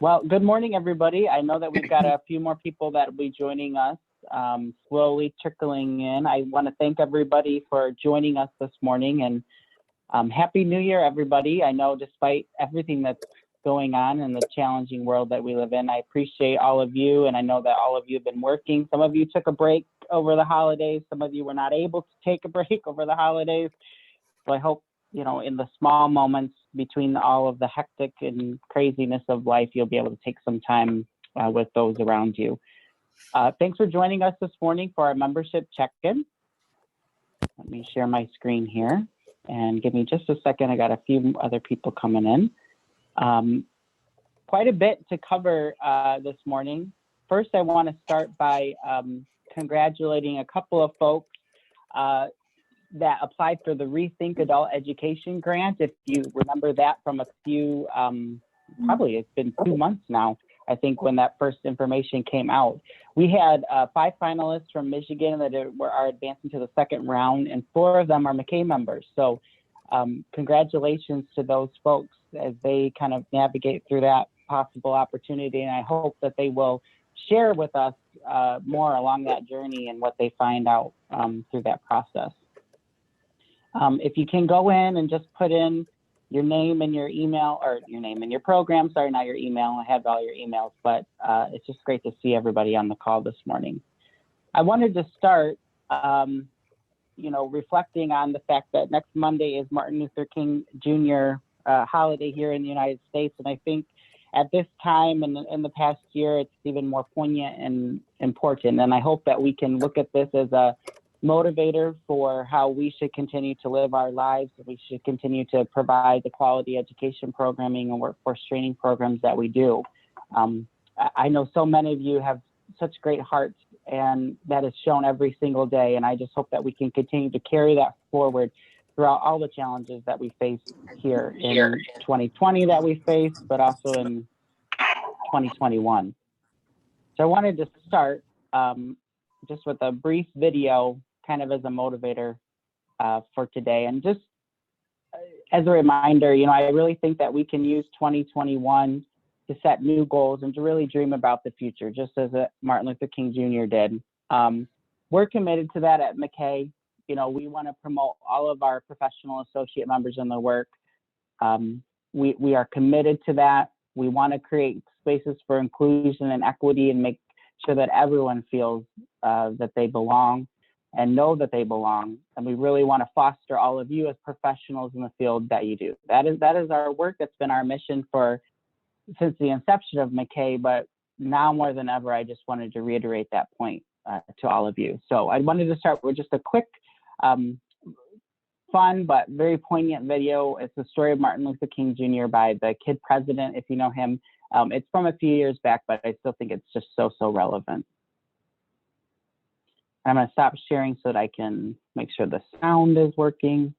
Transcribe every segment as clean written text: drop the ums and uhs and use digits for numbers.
Well, good morning, everybody. I know that we've got a few more people that will be joining us, slowly trickling in. I want to thank everybody for joining us this morning, and Happy New Year, everybody. I know despite everything that's going on in the challenging world that we live in, I appreciate all of you, and I know that all of you have been working. Some of you took a break over the holidays. Some of you were not able to take a break over the holidays. So I hope, you know, in the small moments between all of the hectic and craziness of life, you'll be able to take some time with those around you. Thanks for joining us this morning for our membership check-in. Let me share my screen here and give me just a second. I got a few other people coming in. Quite a bit to cover this morning. First, I want to start by congratulating a couple of folks that applied for the Rethink Adult Education Grant. If you remember that from a few, probably it's been 2 months now, I think, when that first information came out. We had 5 finalists from Michigan that are advancing to the second round, and 4 of them are MACAE members. So congratulations to those folks as they kind of navigate through that possible opportunity. And I hope that they will share with us more along that journey and what they find out through that process. If you can go in and just put in your name and your email, or your name and your program, sorry, not your email, I have all your emails, but it's just great to see everybody on the call this morning. I wanted to start, you know, reflecting on the fact that next Monday is Martin Luther King Jr. Holiday here in the United States. And I think at this time and in the past year, it's even more poignant and important. And I hope that we can look at this as a motivator for how we should continue to live our lives. We should continue to provide the quality education programming and workforce training programs that we do. I know so many of you have such great hearts, and that is shown every single day. And I just hope that we can continue to carry that forward throughout all the challenges that we face here in 2020 that we faced, but also in 2021. So I wanted to start just with a brief video kind of as a motivator for today. And just as a reminder, you know, I really think that we can use 2021 to set new goals and to really dream about the future, just as Martin Luther King Jr. did. We're committed to that at MACAE. You know, we want to promote all of our professional associate members in their work. We are committed to that. We want to create spaces for inclusion and equity and make sure that everyone feels that they belong and know that they belong. And we really want to foster all of you as professionals in the field that you do. That is our work. That's been our mission since the inception of MACAE, but now more than ever, I just wanted to reiterate that point to all of you. So I wanted to start with just a quick, fun but very poignant video. It's the story of Martin Luther King Jr. by the Kid President, if you know him. It's from a few years back, but I still think it's just so relevant. I'm going to stop sharing so that I can make sure the sound is working.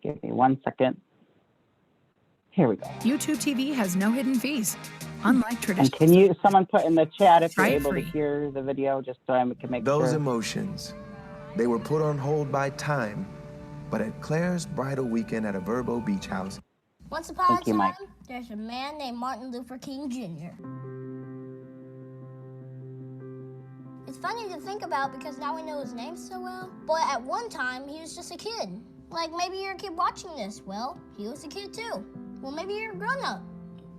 Give me 1 second. Here we go. YouTube TV has no hidden fees, unlike traditional. And can someone put in the chat if you're able to hear the video, just so I can make sure. Those emotions, they were put on hold by time, but at Claire's bridal weekend at a Verbo Beach House. Once upon a time, there's a man named Martin Luther King Jr. It's funny to think about because now we know his name so well, but at one time he was just a kid. Like maybe you're a kid watching this. Well, he was a kid too. Well, maybe you're a grown-up.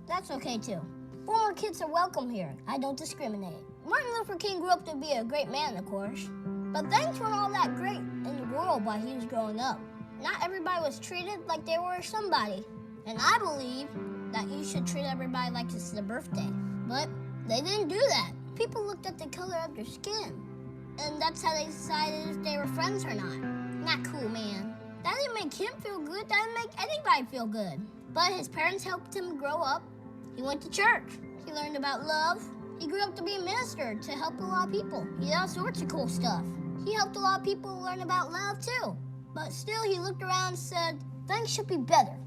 That's okay too. Former kids are welcome here. I don't discriminate. Martin Luther King grew up to be a great man, of course. But things weren't all that great in the world while he was growing up. Not everybody was treated like they were somebody. And I believe that you should treat everybody like it's their birthday. But they didn't do that. People looked at the color of their skin. And that's how they decided if they were friends or not. Not cool, man. That didn't make him feel good. That didn't make anybody feel good. But his parents helped him grow up. He went to church. He learned about love. He grew up to be a minister to help a lot of people. He did all sorts of cool stuff. He helped a lot of people learn about love too. But still, he looked around and said things should be better.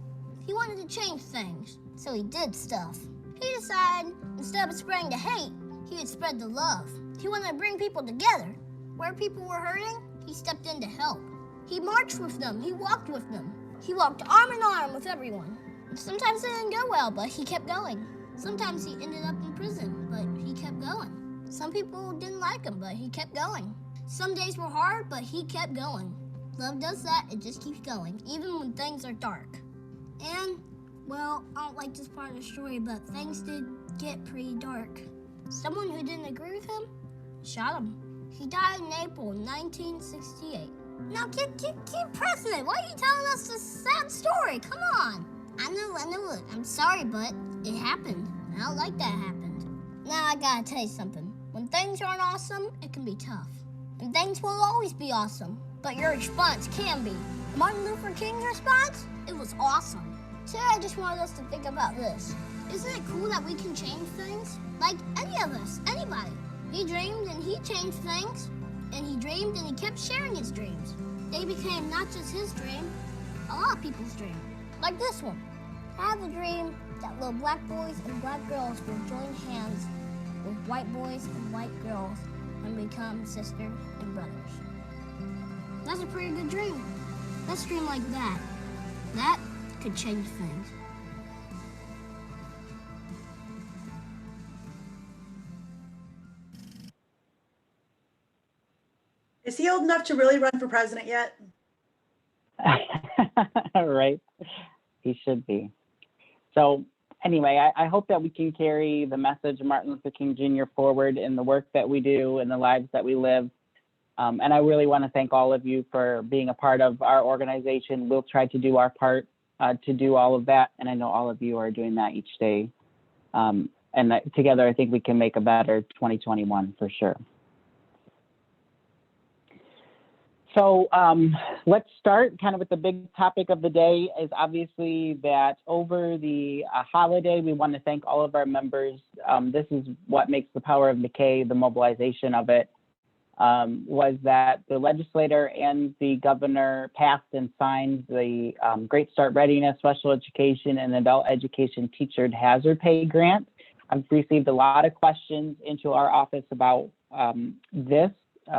He wanted to change things, so he did stuff. He decided instead of spreading the hate, he would spread the love. He wanted to bring people together. Where people were hurting, he stepped in to help. He marched with them, he walked with them. He walked arm in arm with everyone. Sometimes it didn't go well, but he kept going. Sometimes he ended up in prison, but he kept going. Some people didn't like him, but he kept going. Some days were hard, but he kept going. Love does that, it just keeps going, even when things are dark. And, well, I don't like this part of the story, but things did get pretty dark. Someone who didn't agree with him shot him. He died in April 1968. Now keep pressing it. Why are you telling us this sad story? Come on. I know it. I'm sorry, but it happened. I don't like that happened. Now I gotta tell you something. When things aren't awesome, it can be tough. And things will always be awesome, but your response can be. Martin Luther King's response? It was awesome. Today I just wanted us to think about this. Isn't it cool that we can change things? Like any of us, anybody. He dreamed and he changed things. And he dreamed and he kept sharing his dreams. They became not just his dream, a lot of people's dream. Like this one. I have a dream that little black boys and black girls will join hands with white boys and white girls and become sisters and brothers. That's a pretty good dream. Let's dream like that. That could change things. Is he old enough to really run for president yet? Right. He should be. So anyway, I hope that we can carry the message of Martin Luther King Jr. forward in the work that we do and the lives that we live. And I really want to thank all of you for being a part of our organization. We'll try to do our part to do all of that. And I know all of you are doing that each day. And that together, I think we can make a better 2021 for sure. So let's start kind of with the big topic of the day is obviously that over the holiday, we want to thank all of our members. This is what makes the power of MACAE, the mobilization of it, was that the legislator and the governor passed and signed the Great Start Readiness, Special Education, and Adult Education Teacher Hazard Pay Grant. I've received a lot of questions into our office about this.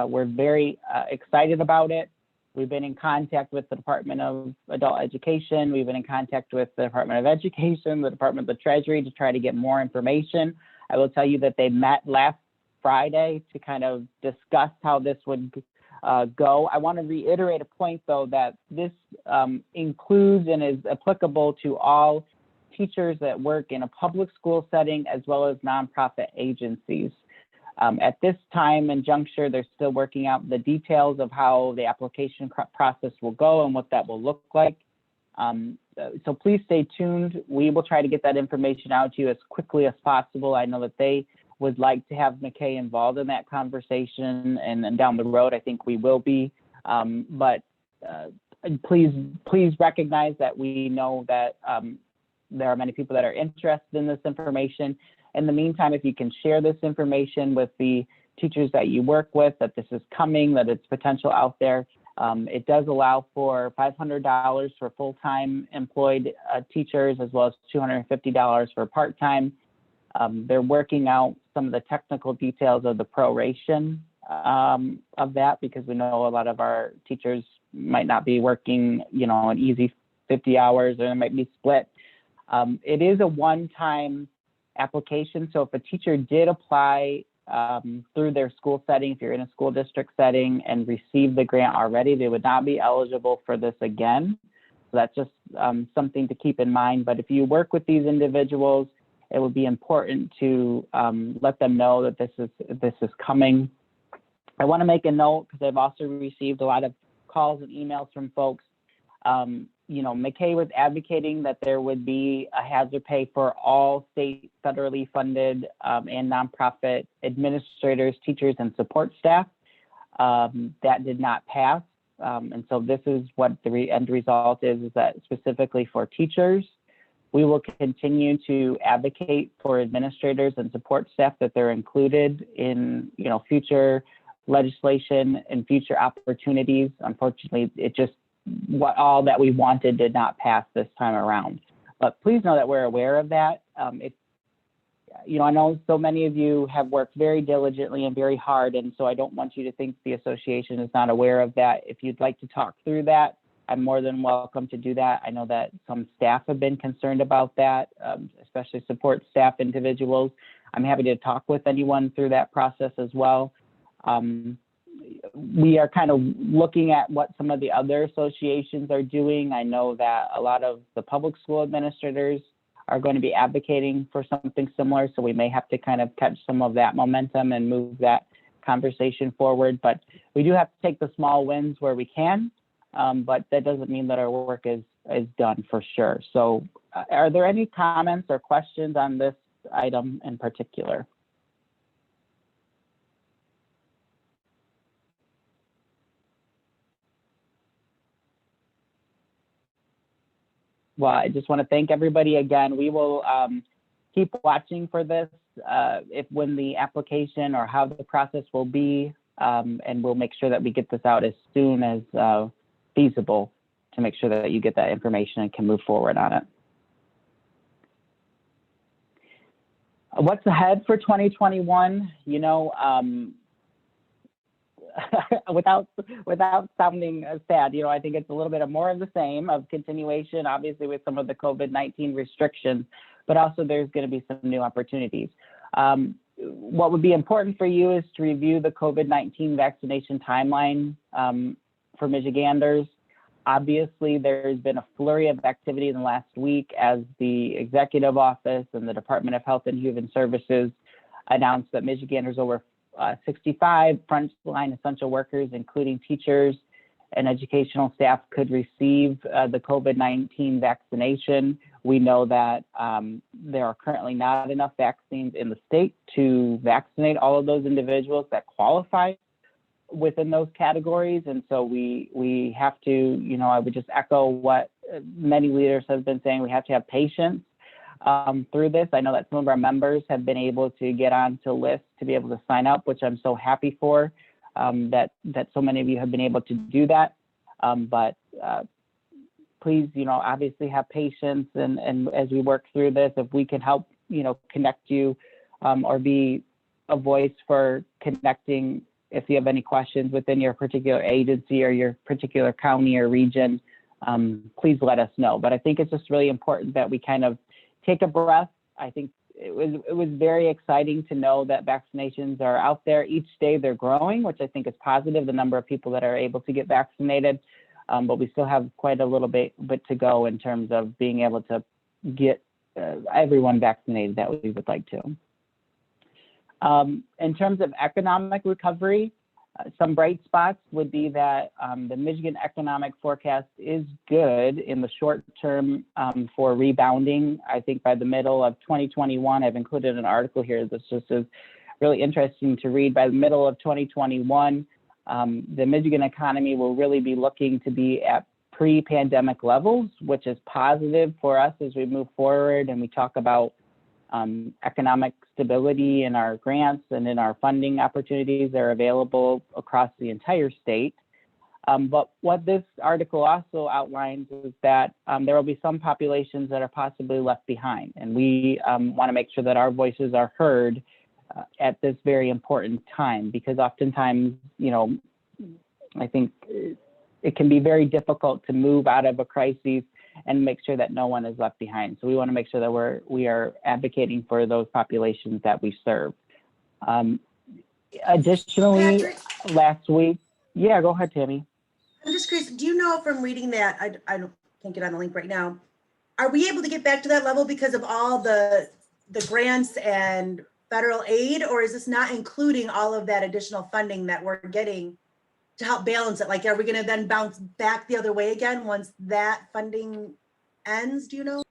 We're very excited about it. We've been in contact with the Department of Adult Education. We've been in contact with the Department of Education, the Department of the Treasury to try to get more information. I will tell you that they met last Friday to kind of discuss how this would go. I want to reiterate a point, though, that this includes and is applicable to all teachers that work in a public school setting as well as nonprofit agencies. At this time and juncture, they're still working out the details of how the application process will go and what that will look like. So please stay tuned. We will try to get that information out to you as quickly as possible. I know that they would like to have MACAE involved in that conversation, and then down the road, I think we will be. But please recognize that we know that there are many people that are interested in this information. In the meantime, if you can share this information with the teachers that you work with, that this is coming, that it's potential out there. It does allow for $500 for full-time employed teachers, as well as $250 for part-time. They're working out some of the technical details of the proration of that, because we know a lot of our teachers might not be working, an easy 50 hours, or they might be split. It is a one-time application. So if a teacher did apply through their school setting, if you're in a school district setting and received the grant already, they would not be eligible for this again. So that's just something to keep in mind. But if you work with these individuals, it would be important to let them know that this is coming. I want to make a note, because I've also received a lot of calls and emails from folks. MACAE was advocating that there would be a hazard pay for all state, federally funded and nonprofit administrators, teachers, and support staff. That did not pass. And so this is what the end result is that specifically for teachers, we will continue to advocate for administrators and support staff that they're included in, future legislation and future opportunities. Unfortunately, it just what all that we wanted did not pass this time around. But please know that we're aware of that. I know so many of you have worked very diligently and very hard, and so I don't want you to think the association is not aware of that. If you'd like to talk through that, I'm more than welcome to do that. I know that some staff have been concerned about that, especially support staff individuals. I'm happy to talk with anyone through that process as well. We are kind of looking at what some of the other associations are doing. I know that a lot of the public school administrators are going to be advocating for something similar, so we may have to kind of catch some of that momentum and move that conversation forward. But we do have to take the small wins where we can, but that doesn't mean that our work is done for sure. So are there any comments or questions on this item in particular? Well, I just want to thank everybody again. We will keep watching for this, when the application or how the process will be, and we'll make sure that we get this out as soon as feasible to make sure that you get that information and can move forward on it. What's ahead for 2021? Without sounding sad, I think it's a little bit of more of the same, of continuation, obviously with some of the COVID-19 restrictions, but also there's going to be some new opportunities. What would be important for you is to review the COVID-19 vaccination timeline for Michiganders. Obviously, there's been a flurry of activity in the last week as the Executive Office and the Department of Health and Human Services announced that Michiganders over 65 frontline essential workers, including teachers and educational staff, could receive the COVID-19 vaccination. We know that there are currently not enough vaccines in the state to vaccinate all of those individuals that qualify within those categories. And so we have to, I would just echo what many leaders have been saying, we have to have patience through this. I know that some of our members have been able to get onto lists to be able to sign up, which I'm so happy for, that so many of you have been able to do that. But please, obviously have patience, and as we work through this, if we can help, connect you or be a voice for connecting, if you have any questions within your particular agency or your particular county or region, please let us know. But I think it's just really important that we kind of take a breath. I think it was very exciting to know that vaccinations are out there. Each day they're growing, which I think is positive, the number of people that are able to get vaccinated. But we still have quite a little bit to go in terms of being able to get everyone vaccinated that we would like to. In terms of economic recovery, some bright spots would be that the Michigan economic forecast is good in the short term for rebounding. I think by the middle of 2021, I've included an article here that just is really interesting to read. By the middle of 2021, the Michigan economy will really be looking to be at pre-pandemic levels, which is positive for us as we move forward and we talk about economic stability in our grants and in our funding opportunities that are available across the entire state. But what this article also outlines is that there will be some populations that are possibly left behind. And we want to make sure that our voices are heard at this very important time, because oftentimes, I think it can be very difficult to move out of a crisis and make sure that no one is left behind. So we want to make sure that we are advocating for those populations that we serve. Additionally, Patrick? last week, yeah, go ahead, Tammy. I'm just curious, do you know from reading that, I can't get on the link right now, are we able to get back to that level because of all the grants and federal aid, or is this not including all of that additional funding that we're getting to help balance it? Like, are we going to then bounce back the other way again once that funding ends? Do you know?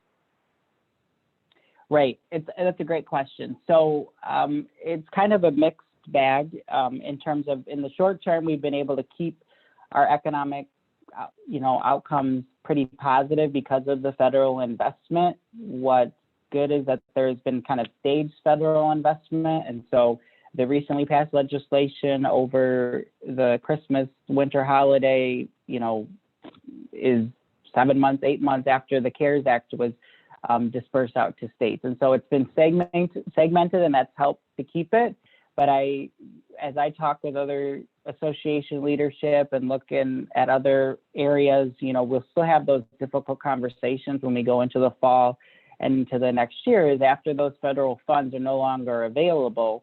Right. That's a great question. So it's kind of a mixed bag in terms of, in the short term, we've been able to keep our economic, outcomes pretty positive because of the federal investment. What's good is that there's been kind of staged federal investment. And so the recently passed legislation over the Christmas winter holiday, is 7 months, 8 months after the CARES Act was dispersed out to states. And so it's been segmented, and that's helped to keep it. But as I talk with other association leadership and looking at other areas, we'll still have those difficult conversations when we go into the fall and into the next year, is after those federal funds are no longer available.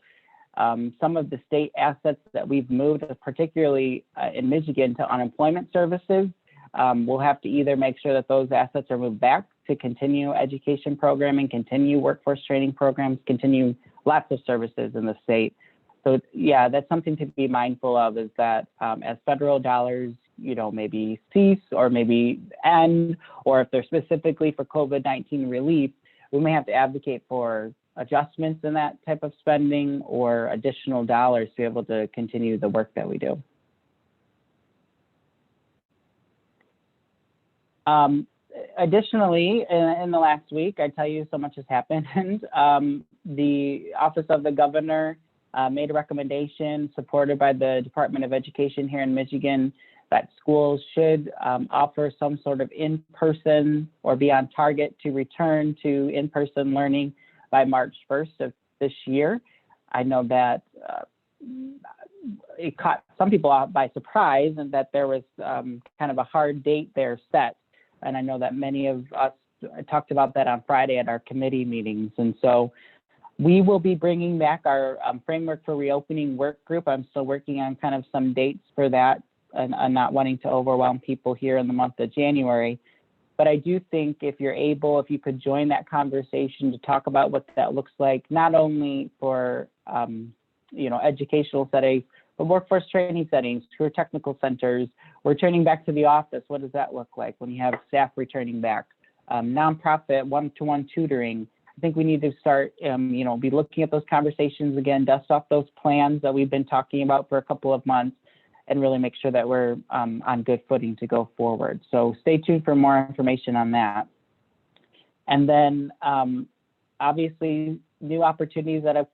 Some of the state assets that we've moved, particularly in Michigan, to unemployment services, we'll have to either make sure that those assets are moved back to continue education programming, continue workforce training programs, continue lots of services in the state. So yeah, that's something to be mindful of, is that as federal dollars, maybe cease or maybe end, or if they're specifically for COVID-19 relief, we may have to advocate for adjustments in that type of spending or additional dollars to be able to continue the work that we do. Additionally, in the last week, I tell you, so much has happened. The Office of the Governor made a recommendation supported by the Department of Education here in Michigan that schools should offer some sort of in-person or be on target to return to in-person learning by March 1st of this year. I know that it caught some people out by surprise, and that there was kind of a hard date there set. And I know that many of us talked about that on Friday at our committee meetings. And so we will be bringing back our framework for reopening work group. I'm still working on kind of some dates for that, and not wanting to overwhelm people here in the month of January. But I do think if you're able, if you could join that conversation to talk about what that looks like, not only for educational settings, but workforce training settings, career technical centers, returning back to the office. What does that look like when you have staff returning back? Nonprofit one-to-one tutoring. I think we need to start, be looking at those conversations again, dust off those plans that we've been talking about for a couple of months, and really make sure that we're on good footing to go forward. So stay tuned for more information on that. And then obviously new opportunities that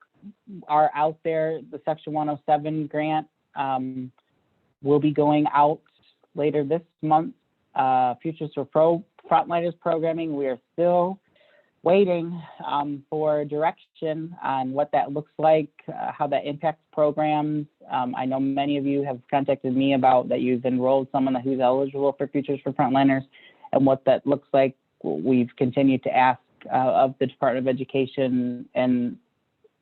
are out there. The Section 107 grant will be going out later this month. Futures for Frontliners programming, we are still waiting for direction on what that looks like, how that impacts programs. I know many of you have contacted me about that you've enrolled someone who's eligible for Futures for Frontliners, and what that looks like. We've continued to ask of the Department of Education, and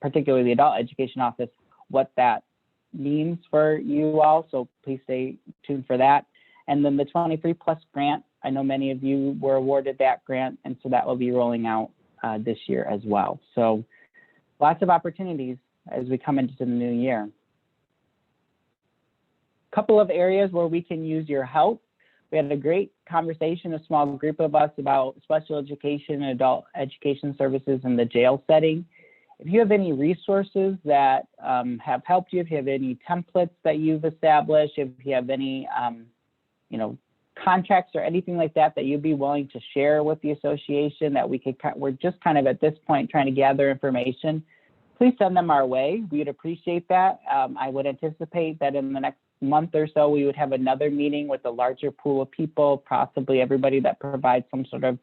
particularly the Adult Education Office, what that means for you all. So please stay tuned for that. And then the 23 Plus grant, I know many of you were awarded that grant, and so that will be rolling out this year as well. So lots of opportunities as we come into the new year. A couple of areas where we can use your help. We had a great conversation, a small group of us, about special education and adult education services in the jail setting. If you have any resources that have helped you, if you have any templates that you've established, if you have any contracts or anything like that that you'd be willing to share with the association, that we're just kind of at this point trying to gather information, please send them our way. We'd appreciate that. I would anticipate that in the next month or so, we would have another meeting with a larger pool of people, possibly everybody that provides some sort of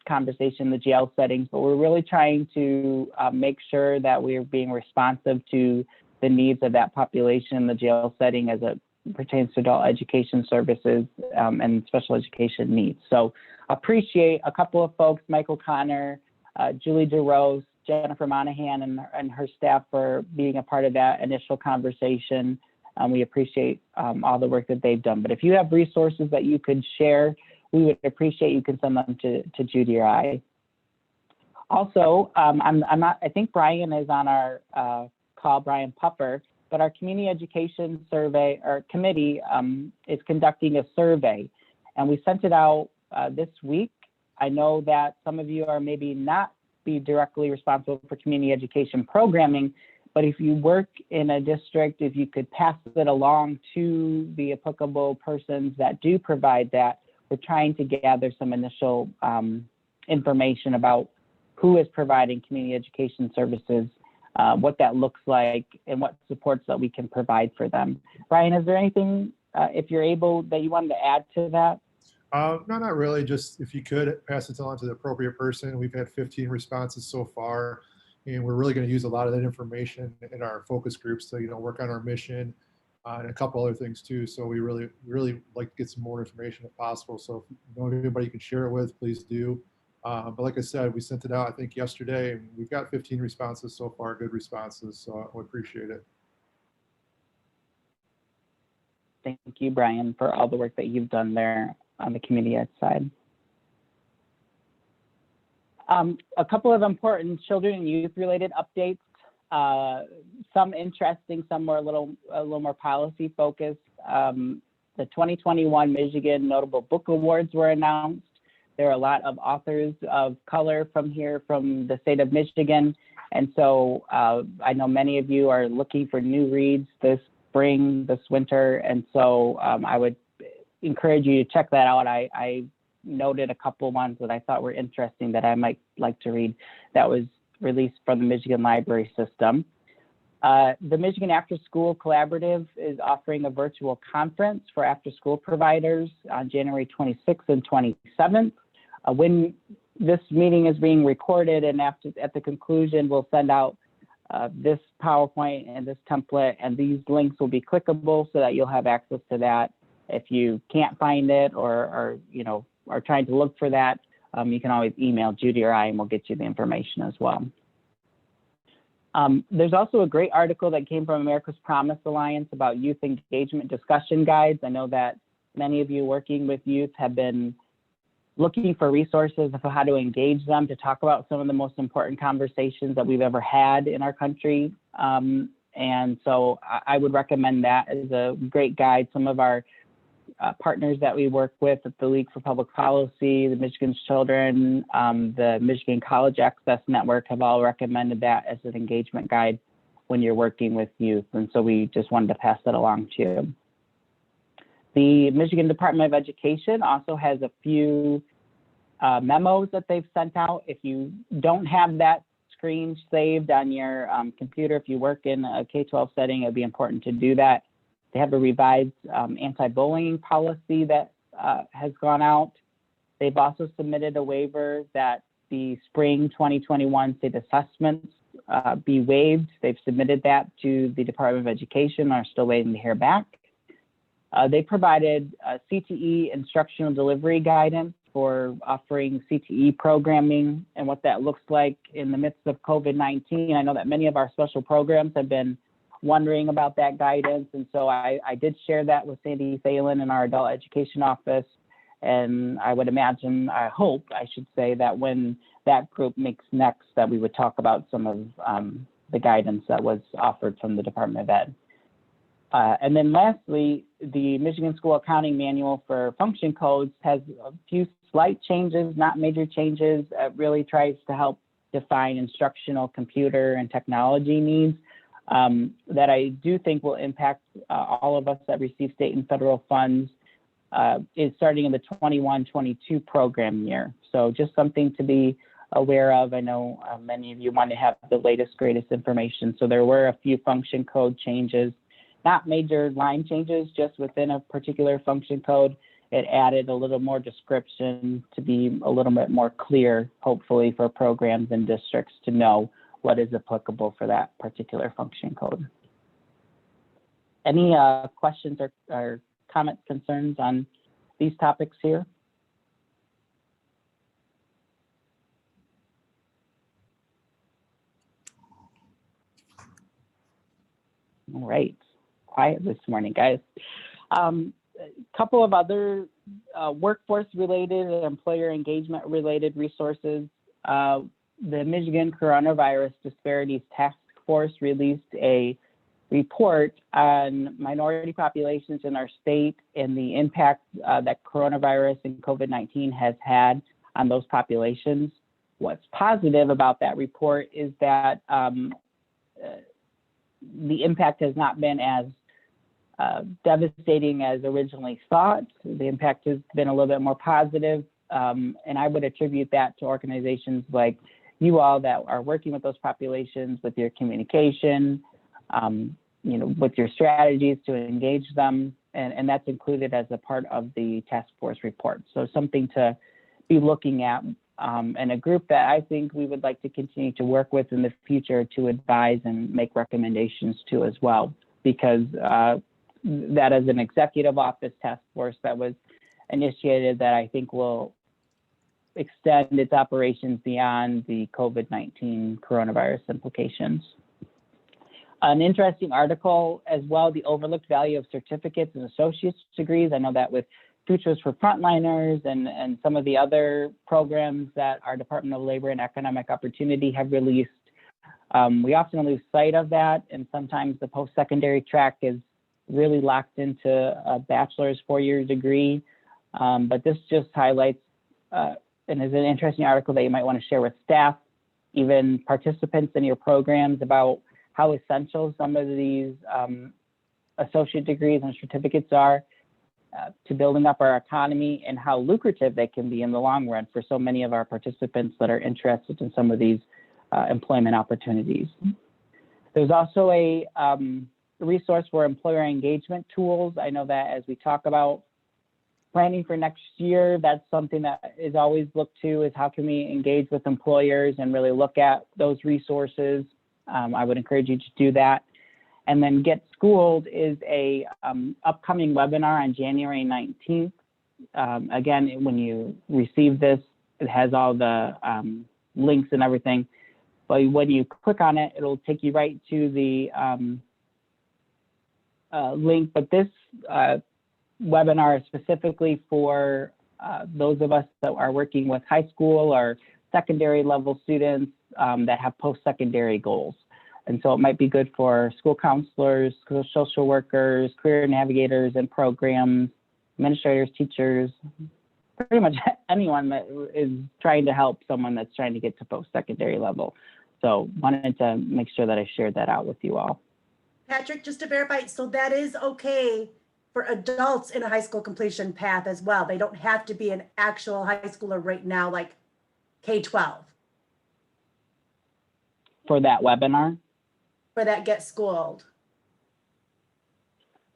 conversation in the jail settings. But we're really trying to make sure that we're being responsive to the needs of that population in the jail setting as it pertains to adult education services and special education needs. So appreciate a couple of folks, Michael Connor, Julie DeRose, Jennifer Monahan, and her staff for being a part of that initial conversation. We appreciate all the work that they've done. But if you have resources that you could share, we would appreciate you can send them to Judy or I. Also, I think Brian is on our call, Brian Puffer, but our community education survey or committee is conducting a survey, and we sent it out this week. I know that some of you are maybe not be directly responsible for community education programming, but if you work in a district, if you could pass it along to the applicable persons that do provide that. We're trying to gather some initial information about who is providing community education services, what that looks like, and what supports that we can provide for them. Ryan, is there anything, if you're able, that you wanted to add to that? No, not really. Just if you could pass it on to the appropriate person. We've had 15 responses so far, and we're really going to use a lot of that information in our focus groups to, work on our mission and a couple other things too. So we really like to get some more information if possible. So if you know anybody you can share it with, please do. But like I said, we sent it out, I think, yesterday, and we've got 15 responses so far, good responses. So I appreciate it. Thank you, Brian, for all the work that you've done there on the community ed side. A couple of important children and youth related updates. Some interesting, some were a little more policy focused. The 2021 Michigan Notable Book Awards were announced. There are a lot of authors of color from the state of Michigan. And so I know many of you are looking for new reads this spring, this winter. And so I would encourage you to check that out. I noted a couple ones that I thought were interesting that I might like to read that was released from the Michigan Library System. The Michigan After School Collaborative is offering a virtual conference for after school providers on January 26th and 27th. When this meeting is being recorded and at the conclusion, we'll send out this PowerPoint and this template, and these links will be clickable so that you'll have access to that. If you can't find it or are trying to look for that, you can always email Judy or I, and we'll get you the information as well. There's also a great article that came from America's Promise Alliance about youth engagement discussion guides. I know that many of you working with youth have been looking for resources of how to engage them to talk about some of the most important conversations that we've ever had in our country. And so I would recommend that as a great guide. Some of our partners that we work with at the League for Public Policy, the Michigan Children, the Michigan College Access Network have all recommended that as an engagement guide when you're working with youth. And so we just wanted to pass that along to you. The Michigan Department of Education also has a few memos that they've sent out. If you don't have that screen saved on your computer, if you work in a K-12 setting, it'd be important to do that. They have a revised anti-bullying policy that has gone out. They've also submitted a waiver that the spring 2021 state assessments be waived. They've submitted that to the Department of Education, are still waiting to hear back. They provided CTE instructional delivery guidance for offering CTE programming and what that looks like in the midst of COVID-19. I know that many of our special programs have been wondering about that guidance. And so I did share that with Sandy Thalen in our adult education office. And I would imagine, I hope, I should say, that when that group meets next, that we would talk about some of the guidance that was offered from the Department of Ed. And then lastly, the Michigan School Accounting Manual for Function Codes has a few slight changes, not major changes. It really tries to help define instructional computer and technology needs that I do think will impact all of us that receive state and federal funds is starting in the 21-22 program year. So just something to be aware of. I know many of you want to have the latest, greatest information. So there were a few function code changes, not major line changes, just within a particular function code. It added a little more description to be a little bit more clear, hopefully, for programs and districts to know what is applicable for that particular function code. Any questions or comments, concerns on these topics here? All right, quiet this morning, guys. A couple of other workforce related and employer engagement related resources. The Michigan Coronavirus Disparities Task Force released a report on minority populations in our state and the impact that coronavirus and COVID-19 has had on those populations. What's positive about that report is that the impact has not been as devastating as originally thought. The impact has been a little bit more positive, and I would attribute that to organizations like you all that are working with those populations, with your communication, with your strategies to engage them. and that's included as a part of the task force report. So something to be looking at, and a group that I think we would like to continue to work with in the future to advise and make recommendations to as well, because that is an executive office task force that was initiated that I think will extend its operations beyond the COVID-19 coronavirus implications. An interesting article as well, the overlooked value of certificates and associate's degrees. I know that with Futures for Frontliners and some of the other programs that our Department of Labor and Economic Opportunity have released, we often lose sight of that, and sometimes the post-secondary track is really locked into a bachelor's 4-year degree. But this just highlights and is an interesting article that you might want to share with staff, even participants in your programs, about how essential some of these associate degrees and certificates are to building up our economy, and how lucrative they can be in the long run for so many of our participants that are interested in some of these employment opportunities. There's also a resource for employer engagement tools. I know that as we talk about planning for next year, that's something that is always looked to, is how can we engage with employers and really look at those resources. I would encourage you to do that. And then Get Schooled is a upcoming webinar on January 19th. Again, when you receive this, it has all the links and everything. But when you click on it, it'll take you right to the link. But this webinar is specifically for those of us that are working with high school or secondary level students that have post-secondary goals. And so it might be good for school counselors, school social workers, career navigators and programs, administrators, teachers, pretty much anyone that is trying to help someone that's trying to get to post-secondary level. So wanted to make sure that I shared that out with you all. Patrick, just to verify, so that is okay for adults in a high school completion path as well. They don't have to be an actual high schooler right now, like K-12. For that webinar? For that Get Schooled.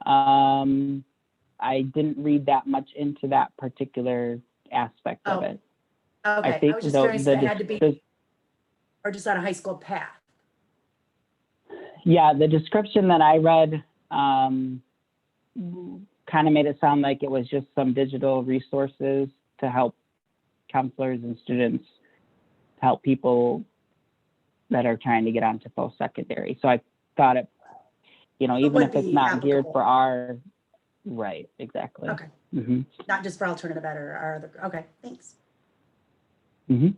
I didn't read that much into that particular aspect of it. Okay, I was just curious if it had to be, or just on a high school path. Yeah, the description that I read kind of made it sound like it was just some digital resources to help counselors and students, help people that are trying to get onto post-secondary. So I thought it, you know, even if it's not geared for our, right, exactly. Okay. Mm-hmm. Not just for alternative ed or our other, okay, thanks. Mm-hmm.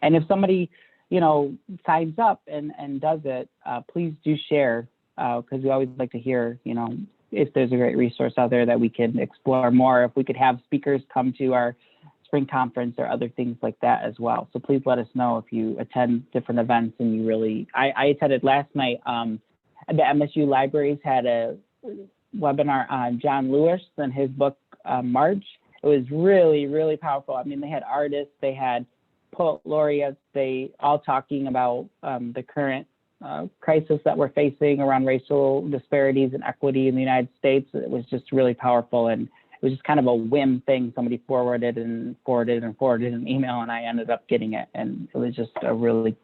And if somebody, you know, signs up and does it, please do share, because we always like to hear, you know, if there's a great resource out there that we can explore more, if we could have speakers come to our spring conference or other things like that as well. So please let us know if you attend different events and you really, I attended last night, the MSU Libraries had a webinar on John Lewis and his book, March. It was really, really powerful. I mean, they had artists, they had poet laureates, they all talking about the current crisis that we're facing around racial disparities and equity in the United States. It was just really powerful, and it was just kind of a whim thing. Somebody forwarded an email, and I ended up getting it, and it was just a really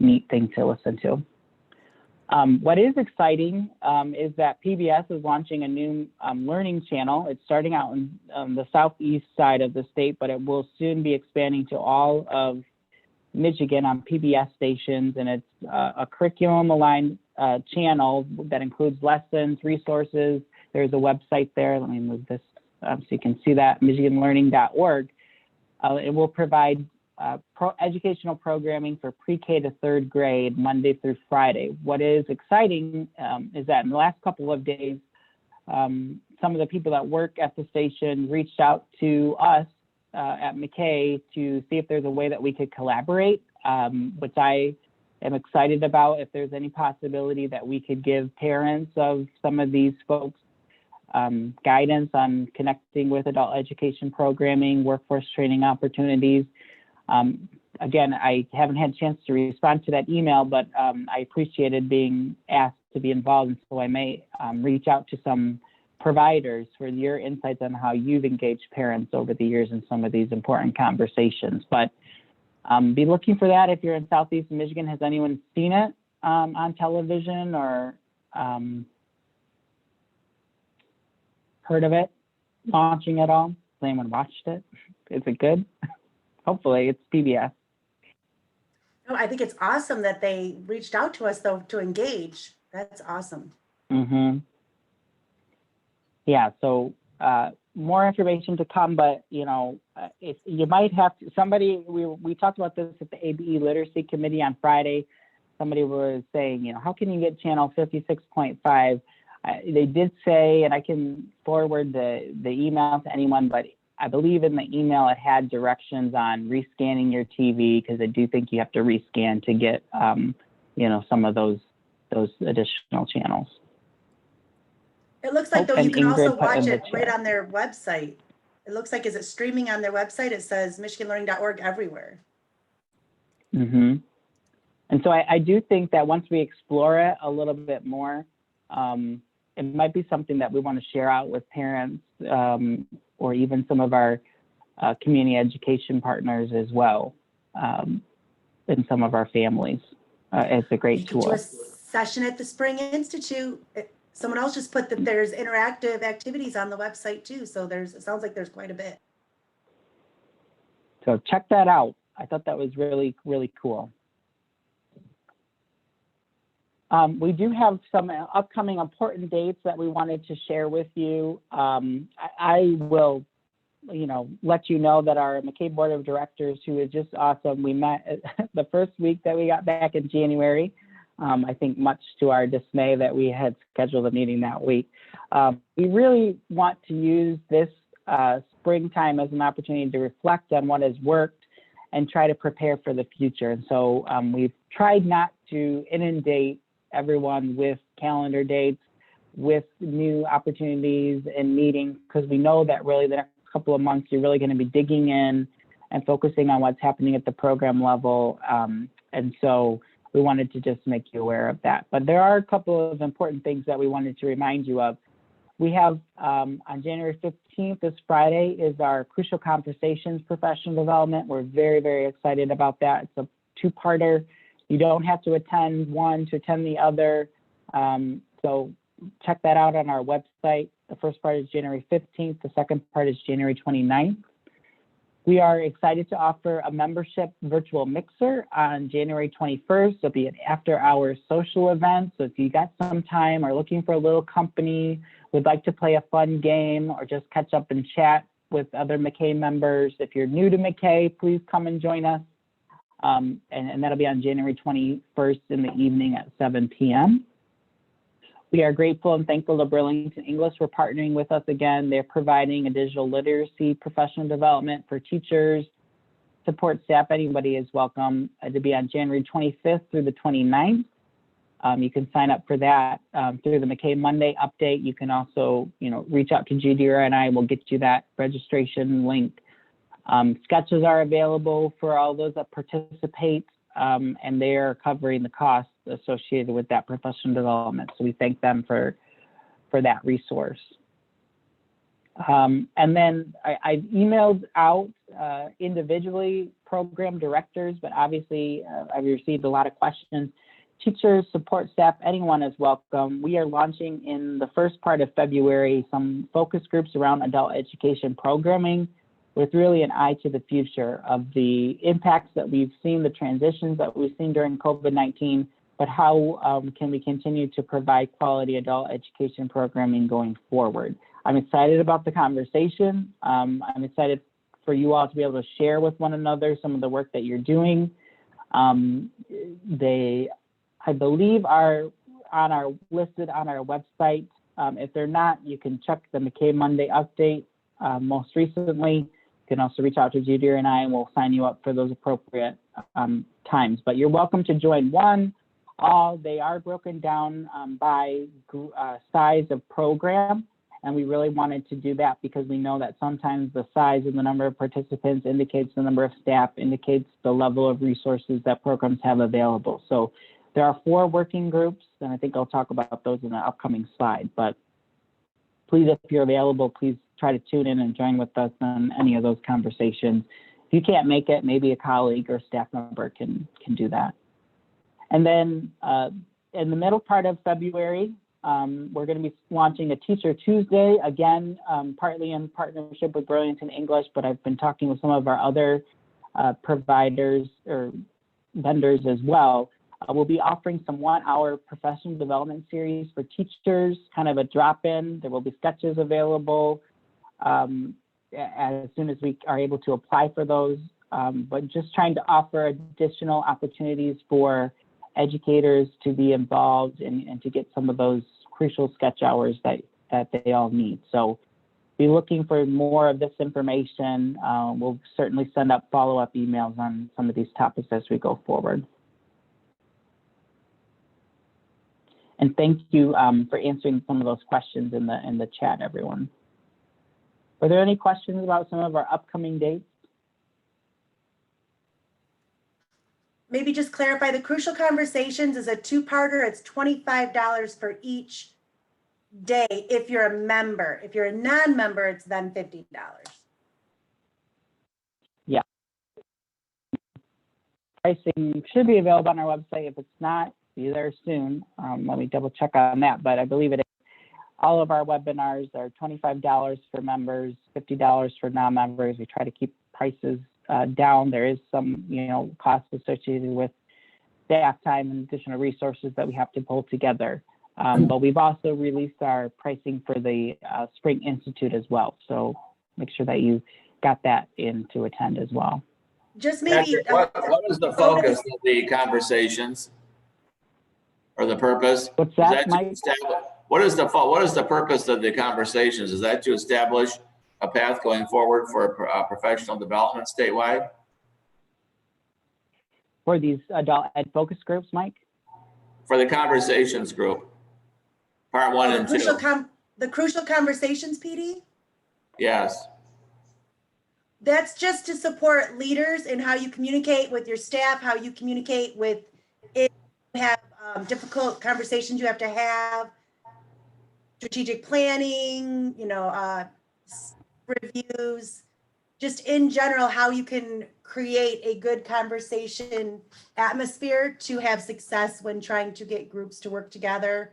neat thing to listen to. What is exciting is that PBS is launching a new learning channel. It's starting out on the southeast side of the state, but it will soon be expanding to all of Michigan on PBS stations, and it's a curriculum-aligned channel that includes lessons, resources. There's a website there. Let me move this so you can see that, michiganlearning.org. It will provide educational programming for pre-K to third grade, Monday through Friday. What is exciting is that in the last couple of days, some of the people that work at the station reached out to us at MACAE to see if there's a way that we could collaborate, which I am excited about. If there's any possibility that we could give parents of some of these folks guidance on connecting with adult education programming, workforce training opportunities. Again, I haven't had a chance to respond to that email, but I appreciated being asked to be involved. And so I may reach out to some providers for your insights on how you've engaged parents over the years in some of these important conversations. But be looking for that if you're in Southeast Michigan. Has anyone seen it on television or heard of it launching at all? Has anyone watched it? Is it good? Hopefully it's PBS. No, I think it's awesome that they reached out to us though to engage. That's awesome. Mm-hmm. Yeah, so more information to come, but you know, if you might have to, somebody, we talked about this at the ABE Literacy Committee on Friday. Somebody was saying, you know, how can you get channel 56.5? They did say, and I can forward the email to anyone, but I believe in the email it had directions on rescanning your TV, because I do think you have to rescan to get, you know, some of those additional channels. It looks like though and you can also Ingrid put watch in the it right chat. on their website. It looks like, is it streaming on their website? It says michiganlearning.org everywhere. Mm-hmm. And so I do think that once we explore it a little bit more, it might be something that we want to share out with parents or even some of our community education partners as well, and some of our families. It's a great tool. To a session at the Spring Institute. Someone else just put that there's interactive activities on the website too. So it sounds like there's quite a bit. So check that out. I thought that was really, really cool. We do have some upcoming important dates that we wanted to share with you. I will, you know, let you know that our MACAE Board of Directors, who is just awesome, we met the first week that we got back in January. I think much to our dismay that we had scheduled a meeting that week. We really want to use this springtime as an opportunity to reflect on what has worked and try to prepare for the future. And so we've tried not to inundate everyone with calendar dates, with new opportunities and meetings, because we know that really the next couple of months you're really going to be digging in and focusing on what's happening at the program level. And so we wanted to just make you aware of that. But there are a couple of important things that we wanted to remind you of. We have on January 15th, this Friday, is our Crucial Conversations Professional Development. We're very, very excited about that. It's a two-parter. You don't have to attend one to attend the other. So check that out on our website. The first part is January 15th. The second part is January 29th. We are excited to offer a membership virtual mixer on January 21st. It'll be an after-hours social event. So if you got some time or looking for a little company, would like to play a fun game or just catch up and chat with other MACAE members, if you're new to MACAE, please come and join us. And that'll be on January 21st in the evening at 7 p.m. We are grateful and thankful to Burlington English for partnering with us again. They're providing a digital literacy professional development for teachers, support staff. Anybody is welcome. To be on January 25th through the 29th. You can sign up for that through the MACAE Monday update. You can also, you know, reach out to Judy or and I will get you that registration link. Sketches are available for all those that participate, and they are covering the costs associated with that professional development. So we thank them for that resource. And then I've emailed out individually program directors, but obviously I've received a lot of questions. Teachers, support staff, anyone is welcome. We are launching in the first part of February some focus groups around adult education programming, with really an eye to the future of the impacts that we've seen, the transitions that we've seen during COVID-19, but how can we continue to provide quality adult education programming going forward? I'm excited about the conversation. I'm excited for you all to be able to share with one another some of the work that you're doing. They, I believe, are listed on our website. If they're not, you can check the MACAE Monday update most recently. You can also reach out to Judy and I, and we'll sign you up for those appropriate times. But you're welcome to join one, all. They are broken down by size of program, and we really wanted to do that because we know that sometimes the size and the number of participants indicates the number of staff, indicates the level of resources that programs have available. So There are 4 working groups, and I think I'll talk about those in the upcoming slide. But please, if you're available, please try to tune in and join with us on any of those conversations. If you can't make it, maybe a colleague or staff member can do that. And then in the middle part of February, we're going to be launching a Teacher Tuesday, again, partly in partnership with Burlington English, but I've been talking with some of our other providers or vendors as well. We'll be offering some 1-hour professional development series for teachers, kind of a drop-in. There will be sketches available as soon as we are able to apply for those, but just trying to offer additional opportunities for educators to be involved and to get some of those crucial sketch hours that they all need. So be looking for more of this information. We'll certainly send up follow-up emails on some of these topics as we go forward. And thank you for answering some of those questions in the chat, everyone. Are there any questions about some of our upcoming dates? Maybe just clarify, the Crucial Conversations is a 2-parter. It's $25 for each day if you're a member. If you're a non-member, it's then $50. Yeah. Pricing should be available on our website. If it's not, be there soon. Let me double check on that, but I believe it is. All of our webinars are $25 for members, $50 for non-members. We try to keep prices down. There is some, costs associated with staff time and additional resources that we have to pull together. But we've also released our pricing for the Spring Institute as well. So make sure that you got that in to attend as well. Just maybe. Patrick, what is the focus of the conversations or the purpose? What's that, Mike? What is the purpose of the conversations? Is that to establish a path going forward for professional development statewide? For these adult ed focus groups, Mike? For the conversations group, part 1 and 2. The Crucial Conversations, PD? Yes. That's just to support leaders in how you communicate with your staff, how you communicate with if you have difficult conversations you have to have, strategic planning, reviews, just in general, how you can create a good conversation atmosphere to have success when trying to get groups to work together,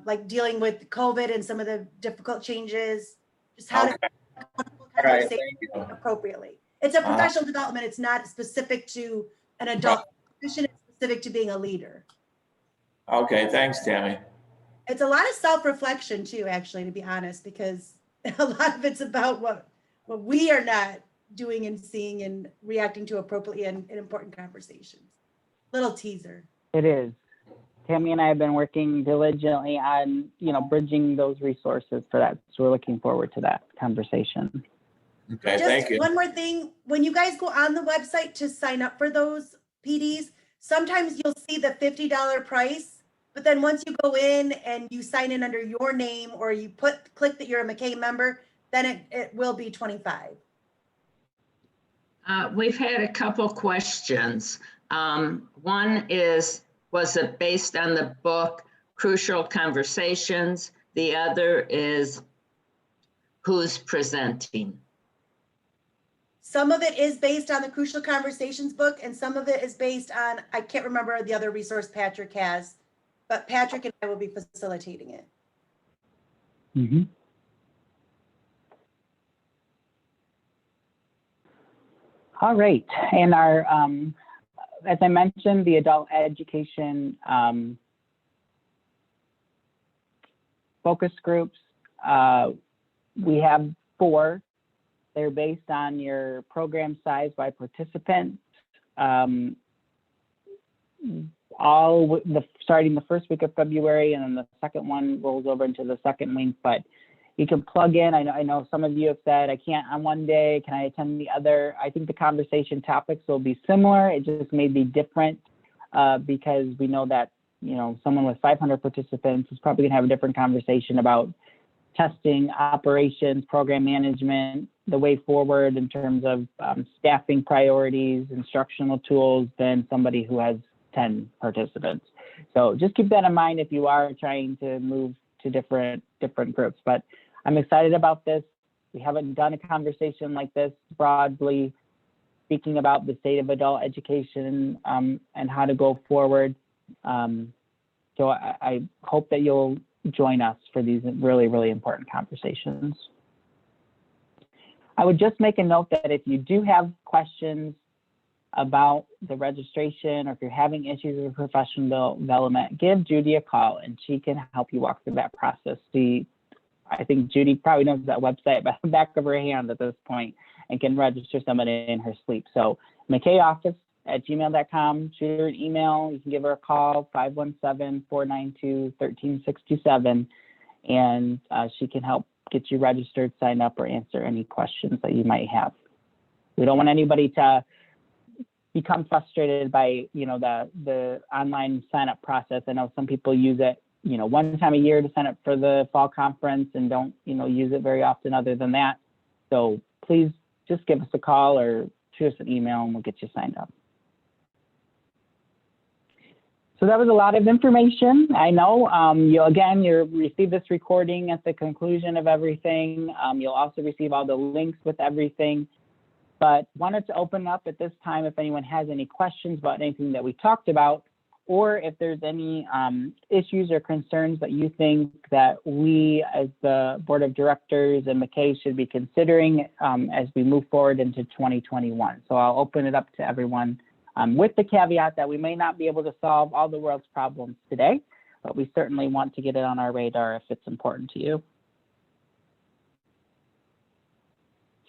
like dealing with COVID and some of the difficult changes, just how to conversation appropriately. It's a professional development. It's not specific to an adult position. It's specific to being a leader. Okay, thanks, Tammy. It's a lot of self-reflection too, actually, to be honest, because a lot of it's about what we are not doing and seeing and reacting to appropriately in important conversations. Little teaser. It is. Tammy and I have been working diligently on, bridging those resources for that. So we're looking forward to that conversation. Okay, thank you. One more thing, when you guys go on the website to sign up for those PDs, sometimes you'll see the $50 price, but then once you go in and you sign in under your name or you click that you're a MACAE member, then it will be $25. We've had a couple questions. One is, was it based on the book Crucial Conversations? The other is, who's presenting? Some of it is based on the Crucial Conversations book, and some of it is based on, I can't remember the other resource Patrick has, but Patrick and I will be facilitating it. Mm-hmm. All right, and our, as I mentioned, the adult education focus groups, we have 4. They're based on your program size by participant. Starting the first week of February, and then the second one rolls over into the second week, but you can plug in. I know some of you have said, I can't on one day, can I attend the other? I think the conversation topics will be similar. It just may be different because we know that, someone with 500 participants is probably gonna have a different conversation about testing, operations, program management, the way forward in terms of staffing priorities, instructional tools than somebody who has 10 participants. So just keep that in mind if you are trying to move to different groups. But I'm excited about this. We haven't done a conversation like this broadly speaking about the state of adult education and how to go forward. So I hope that you'll join us for these really, really important conversations. I would just make a note that if you do have questions about the registration, or if you're having issues with professional development, give Judy a call and she can help you walk through that process. I think Judy probably knows that website by the back of her hand at this point and can register somebody in her sleep. So MACAEoffice@gmail.com, shoot her an email. You can give her a call, 517-492-1367, and she can help get you registered, sign up, or answer any questions that you might have. We don't want anybody to become frustrated by, the online sign up process. I know some people use it, one time a year to sign up for the fall conference and don't, use it very often other than that. So please just give us a call or shoot us an email and we'll get you signed up. So that was a lot of information. I know you'll receive this recording at the conclusion of everything. You'll also receive all the links with everything, but wanted to open up at this time if anyone has any questions about anything that we talked about, or if there's any issues or concerns that you think that we as the board of directors and MACAE should be considering as we move forward into 2021. So I'll open it up to everyone with the caveat that we may not be able to solve all the world's problems today, but we certainly want to get it on our radar if it's important to you.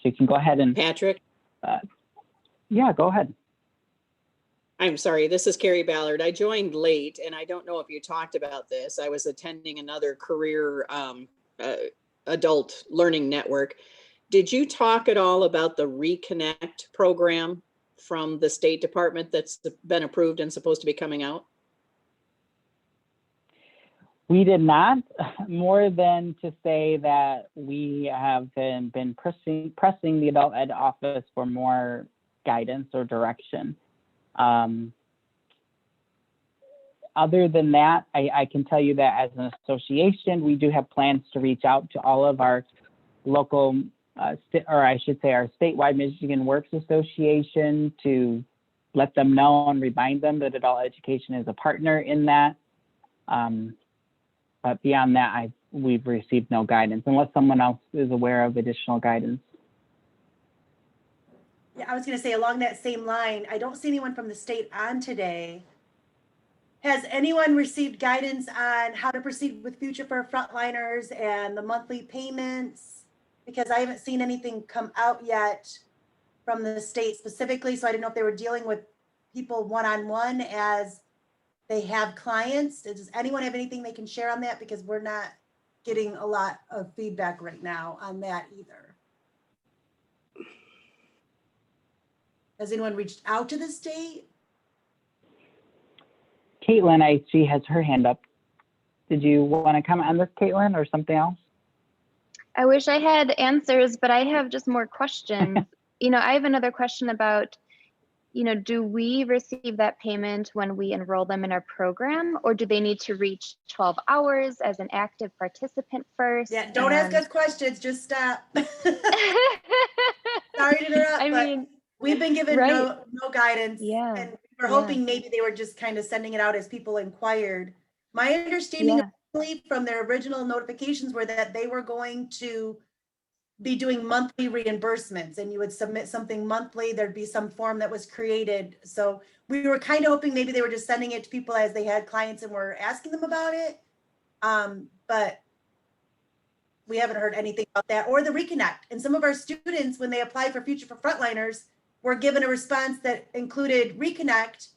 So you can go ahead and— Patrick? Yeah, go ahead. I'm sorry, this is Carrie Ballard. I joined late and I don't know if you talked about this. I was attending another career adult learning network. Did you talk at all about the Reconnect program from the State Department that's been approved and supposed to be coming out? We did not, more than to say that we have been pressing the adult ed office for more guidance or direction. Other than that, I can tell you that as an association, we do have plans to reach out to all of our local, or I should say our statewide Michigan Works Association to let them know and remind them that adult education is a partner in that. But beyond that, we've received no guidance unless someone else is aware of additional guidance. Yeah, I was going to say along that same line, I don't see anyone from the state on today. Has anyone received guidance on how to proceed with Future for Frontliners and the monthly payments? Because I haven't seen anything come out yet from the state specifically, so I didn't know if they were dealing with people one-on-one as they have clients. Does anyone have anything they can share on that? Because we're not getting a lot of feedback right now on that either. Has anyone reached out to the state? Caitlin, I see, has her hand up. Did you want to comment on this, Caitlin, or something else? I wish I had answers, but I have just more questions. I have another question about, do we receive that payment when we enroll them in our program, or do they need to reach 12 hours as an active participant first? Yeah, don't ask us questions, just stop. Sorry to interrupt, but we've been given no guidance. Yeah. And we're hoping maybe they were just kind of sending it out as people inquired. My understanding from their original notifications were that they were going to be doing monthly reimbursements, and you would submit something monthly. There'd be some form that was created. So we were kind of hoping maybe they were just sending it to people as they had clients and were asking them about it. But we haven't heard anything about that or the Reconnect. And some of our students, when they applied for Future for Frontliners, were given a response that included Reconnect,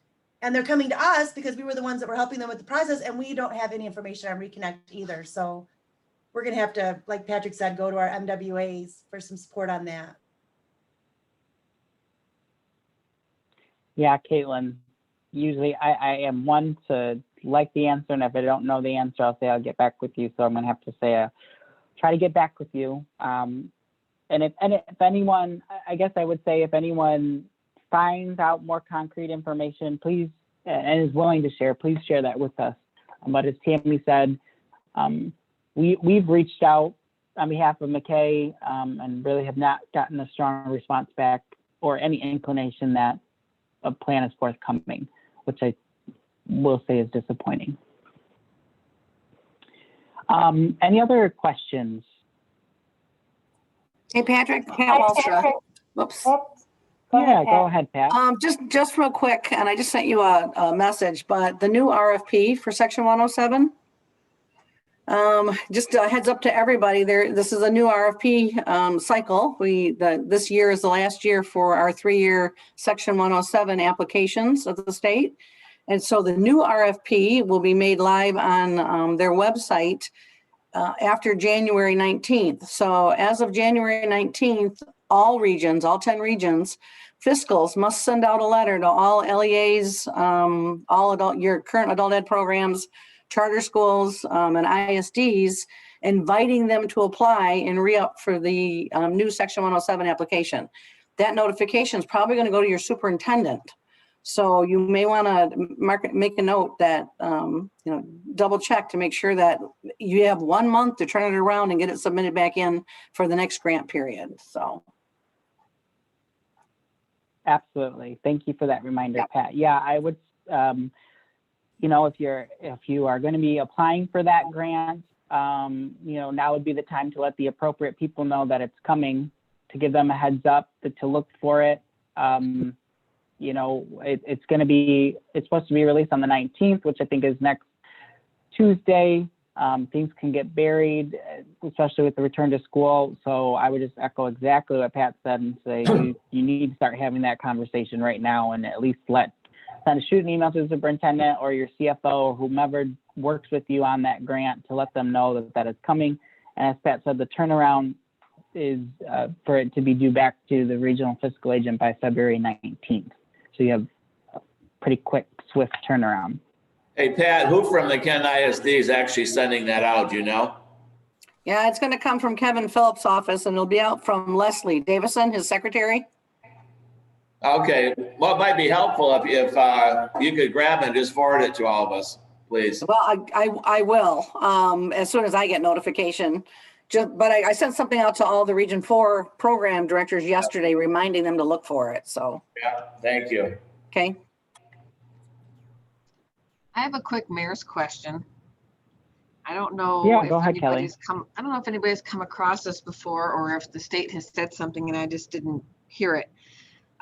and they're coming to us because we were the ones that were helping them with the process, and we don't have any information on Reconnect either. So we're going to have to, like Patrick said, go to our MWAs for some support on that. Yeah, Caitlin, usually I am one to like the answer, and if I don't know the answer, I'll say I'll get back with you. So I'm going to have to say, try to get back with you. And if anyone, I guess I would say if anyone finds out more concrete information, please and is willing to share, please share that with us. But as Tammy said, we've reached out on behalf of MACAE and really have not gotten a strong response back or any inclination that a plan is forthcoming, which I will say is disappointing. Any other questions? Hey, Patrick, Pat Walstra. Whoops. Yeah, go ahead, Pat. Just real quick, and I just sent you a message, but the new RFP for Section 107, just a heads up to everybody there. This is a new RFP cycle. This year is the last year for our 3-year Section 107 applications of the state. And so the new RFP will be made live on their website after January 19th. So as of January 19th, all regions, all 10 regions, fiscals must send out a letter to all LEAs, your current adult ed programs, charter schools, and ISDs, inviting them to apply and re-up for the new Section 107 application. That notification is probably going to go to your superintendent. So you may want to make a note that, double check to make sure that you have 1 month to turn it around and get it submitted back in for the next grant period. So. Absolutely. Thank you for that reminder, Pat. Yeah, I would, if you are going to be applying for that grant, now would be the time to let the appropriate people know that it's coming, to give them a heads up, to look for it. It's supposed to be released on the 19th, which I think is next Tuesday. Things can get buried, especially with the return to school. So I would just echo exactly what Pat said and say you need to start having that conversation right now, and at least shoot an email to the superintendent or your CFO or whomever works with you on that grant to let them know that is coming. And as Pat said, the turnaround is for it to be due back to the regional fiscal agent by February 19th. So you have a pretty quick, swift turnaround. Hey, Pat, who from the Kent ISD is actually sending that out, do you know? Yeah, it's going to come from Kevin Phillips' office, and it'll be out from Leslie Davison, his secretary. Okay, well, it might be helpful if you could grab it and just forward it to all of us, please. Well, I will, as soon as I get notification. But I sent something out to all the Region 4 program directors yesterday, reminding them to look for it, so. Yeah, thank you. Okay. I have a quick mayor's question. I don't know if go ahead, anybody's I don't know if anybody's come across this before, or if the state has said something and I just didn't hear it.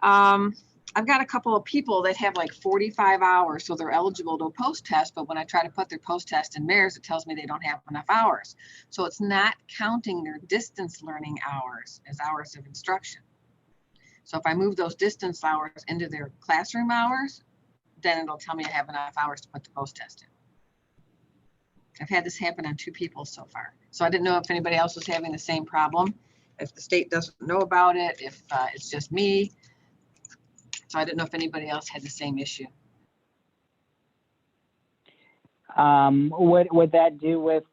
I've got a couple of people that have like 45 hours, so they're eligible to post-test, but when I try to put their post-test in mayor's, it tells me they don't have enough hours. So it's not counting their distance learning hours as hours of instruction. So if I move those distance hours into their classroom hours, then it'll tell me I have enough hours to put the post-test in. I've had this happen on 2 people so far. So I didn't know if anybody else was having the same problem, if the state doesn't know about it, if it's just me. So I didn't know if anybody else had the same issue. What would that do with,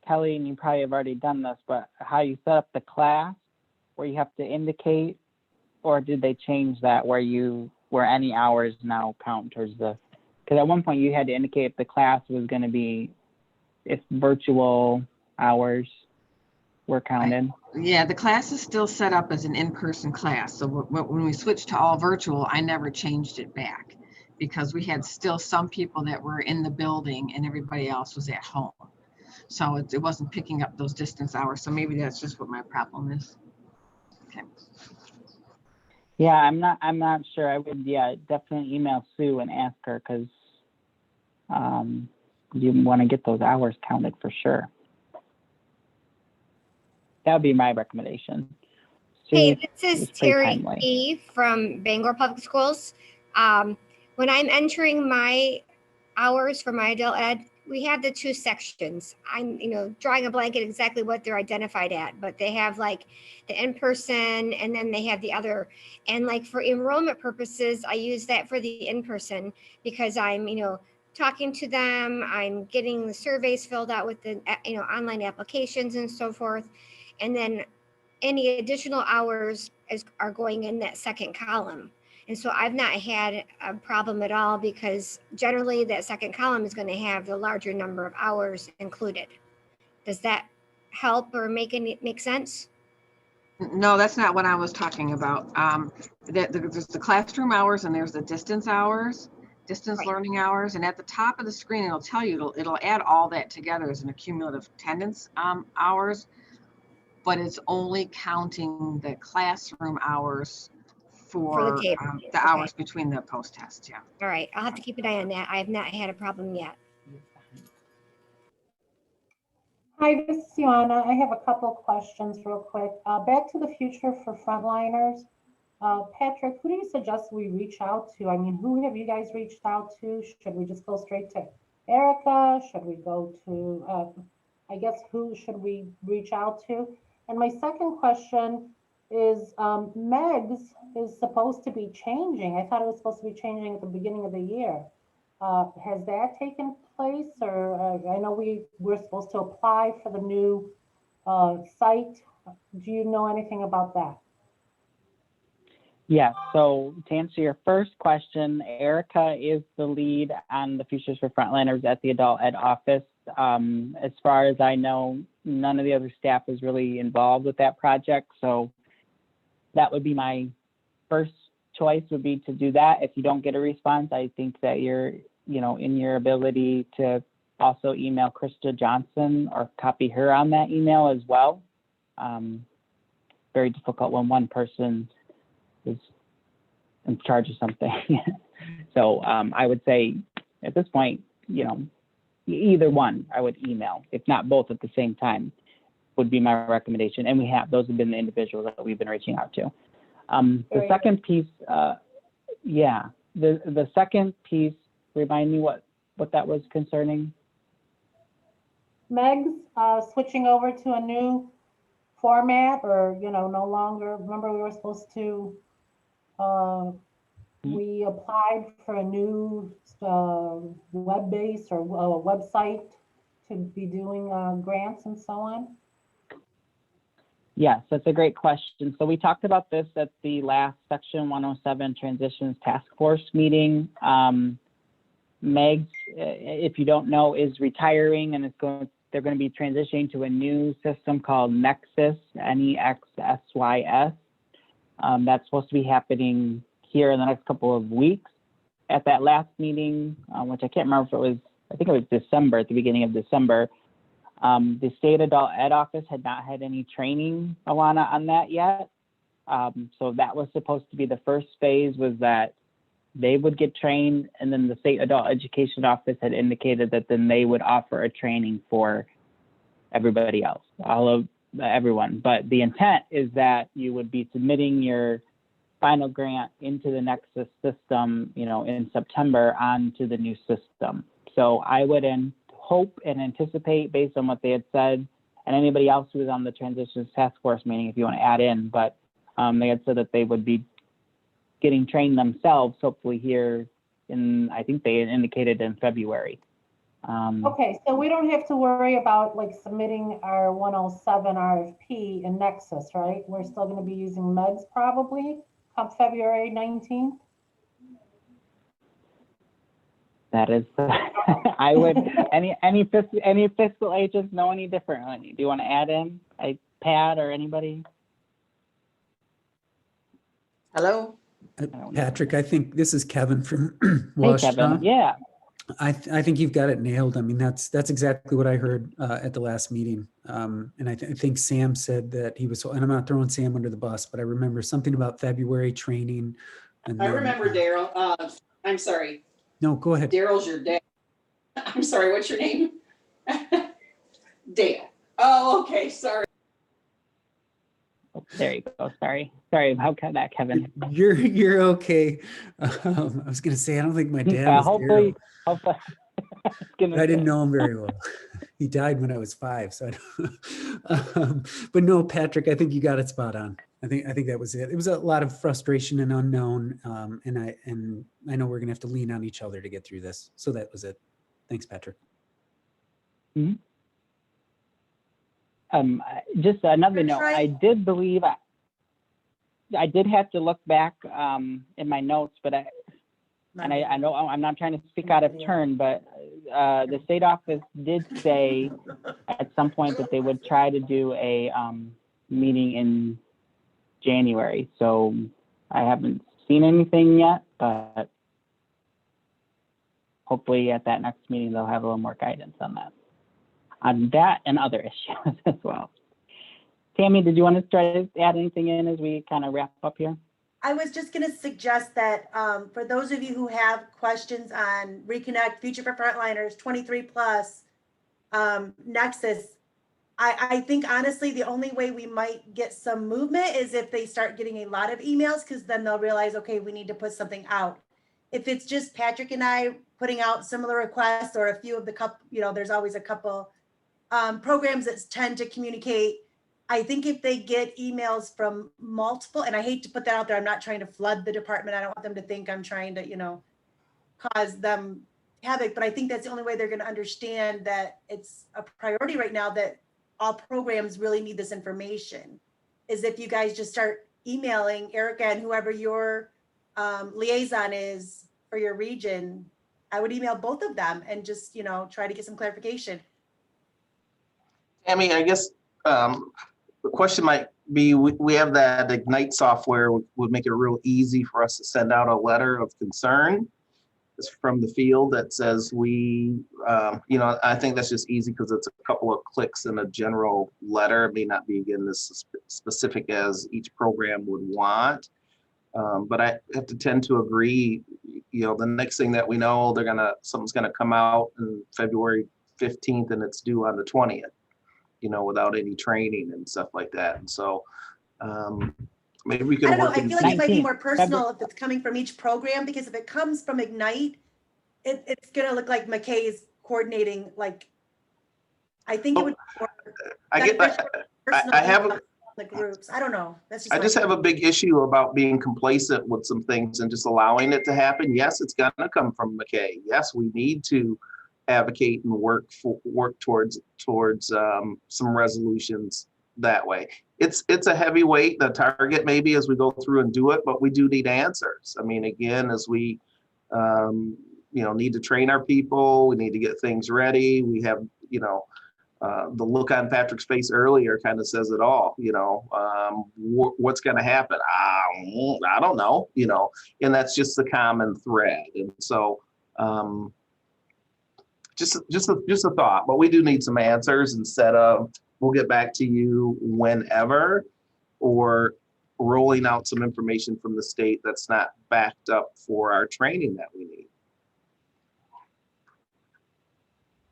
Kelly, and you probably have already done this, but how you set up the class where you have to indicate, or did they change that where any hours now count towards because at one point you had to indicate if the class was going to be, if virtual hours were counted. Yeah, the class is still set up as an in-person class. So when we switched to all virtual, I never changed it back because we had still some people that were in the building and everybody else was at home. So it wasn't picking up those distance hours. So maybe that's just what my problem is. Okay. Yeah, I'm not sure. I would, definitely email Sue and ask her, because you want to get those hours counted for sure. That would be my recommendation. Hey, this is Terry E. from Bangor Public Schools. When I'm entering my hours for my adult ed, we have the 2 sections. I'm, drawing a blanket exactly what they're identified at, but they have like the in-person and then they have the other. And like for enrollment purposes, I use that for the in-person because I'm, talking to them, I'm getting the surveys filled out with the, online applications and so forth. And then any additional hours are going in that second column. And so I've not had a problem at all because generally that second column is going to have the larger number of hours included. Does that help or make sense? No, that's not what I was talking about. There's the classroom hours and there's the distance hours, distance learning hours. And at the top of the screen, it'll tell you, it'll add all that together as an accumulative attendance hours, but it's only counting the classroom hours for the table. the hours between the post tests. Yeah. All right. I'll have to keep an eye on that. I have not had a problem yet. Hi, this is Joanna. I have a couple of questions real quick. Back to the future for frontliners. Patrick, who do you suggest we reach out to? I mean, who have you guys reached out to? Should we just go straight to Erica? Should we go to, I guess, who should we reach out to? And my second question is, MEGS is supposed to be changing. I thought it was supposed to be changing at the beginning of the year. Has that taken place? Or I know we're supposed to apply for the new site. Do you know anything about that? Yeah, so to answer your first question, Erica is the lead on the Futures for Frontliners at the Adult Ed office. As far as I know, none of the other staff is really involved with that project. So that would be my first choice, would be to do that. If you don't get a response, I think that you're, in your ability to also email Krista Johnson or copy her on that email as well. Very difficult when one person is in charge of something. So I would say at this point, either one I would email, if not both at the same time, would be my recommendation. And those have been the individuals that we've been reaching out to. The second piece, the second piece, remind me what that was concerning. MEGS switching over to a new format, or no longer. Remember, we were supposed to. We applied for a new web-based or a website to be doing grants and so on. Yes, that's a great question. So we talked about this at the last Section 107 Transitions Task Force meeting. MEGS, if you don't know, is retiring, and they're going to be transitioning to a new system called Nexus, Nexsys. That's supposed to be happening here in the next couple of weeks. At that last meeting, which I can't remember if it was, I think it was December, at the beginning of December, the State Adult Ed Office had not had any training, Alana, on that yet. So that was supposed to be the first phase, was that they would get trained, and then the State Adult Education Office had indicated that then they would offer a training for everybody else, everyone. But the intent is that you would be submitting your final grant into the Nexus system, in September onto the new system. So I would hope and anticipate, based on what they had said, and anybody else who was on the Transitions Task Force meeting, if you want to add in, but they had said that they would be getting trained themselves, hopefully here in, I think they indicated in February. Okay, so we don't have to worry about submitting our 107 RFP in Nexus, right? We're still going to be using MEGS probably come February 19th. That is, I would, any fiscal agents know any differently? Do you want to add in, Pat or anybody? Hello? Patrick, I think this is Kevin from Hey, Kevin. Yeah. I think you've got it nailed. I mean, that's exactly what I heard at the last meeting. And I think Sam said that he was, and I'm not throwing Sam under the bus, but I remember something about February training. And I remember Daryl. I'm sorry. No, go ahead. Daryl's your dad. I'm sorry, what's your name? Dale. Oh, okay, sorry. Oh, there you go. Sorry about that, Kevin. You're okay. I was gonna say, I don't think my dad was hopefully I didn't know him very well. He died when I was 5, so but no, Patrick, I think you got it spot on. I think that was it. It was a lot of frustration and unknown, and I know we're gonna have to lean on each other to get through this. So that was it. Thanks, Patrick. Mm-hmm. Just another note, I did believe, I did have to look back in my notes, but I know I'm not trying to speak out of turn, but the state office did say at some point that they would try to do a meeting in January. So I haven't seen anything yet, but hopefully at that next meeting, they'll have a little more guidance on that and other issues as well. Tammy, did you want to try to add anything in as we kind of wrap up here? I was just going to suggest that for those of you who have questions on Reconnect, Future for Frontliners, 23 plus, Nexus, I think honestly, the only way we might get some movement is if they start getting a lot of emails, because then they'll realize, okay, we need to put something out. If it's just Patrick and I putting out similar requests, or a few of the couple, there's always a couple programs that tend to communicate. I think if they get emails from multiple, and I hate to put that out there, I'm not trying to flood the department. I don't want them to think I'm trying to, cause them havoc, but I think that's the only way they're going to understand that it's a priority right now, that all programs really need this information, is if you guys just start emailing Erica and whoever your liaison is for your region. I would email both of them and just, try to get some clarification. Tammy, I guess the question might be, we have that Ignite software would make it real easy for us to send out a letter of concern from the field that says I think that's just easy because it's a couple of clicks in a general letter. It may not be, again, as specific as each program would want. But I have to tend to agree, the next thing that we know, something's gonna come out in February 15th and it's due on the 20th, without any training and stuff like that. And so maybe we can work. I feel like it might be more personal if it's coming from each program, because if it comes from Ignite, it's gonna look like MACAE's coordinating. Like, I think it would be more I have the groups. I don't know. That's just I just have a big issue about being complacent with some things and just allowing it to happen. Yes, it's gonna come from MACAE. Yes, we need to advocate and work towards some resolutions that way. It's a heavy weight, the target maybe, as we go through and do it, but we do need answers. I mean, again, as we need to train our people, we need to get things ready. We have, the look on Patrick's face earlier kind of says it all. What's going to happen? I don't know. And that's just the common thread. And so just a thought, but we do need some answers instead of we'll get back to you whenever, or rolling out some information from the state that's not backed up for our training that we need.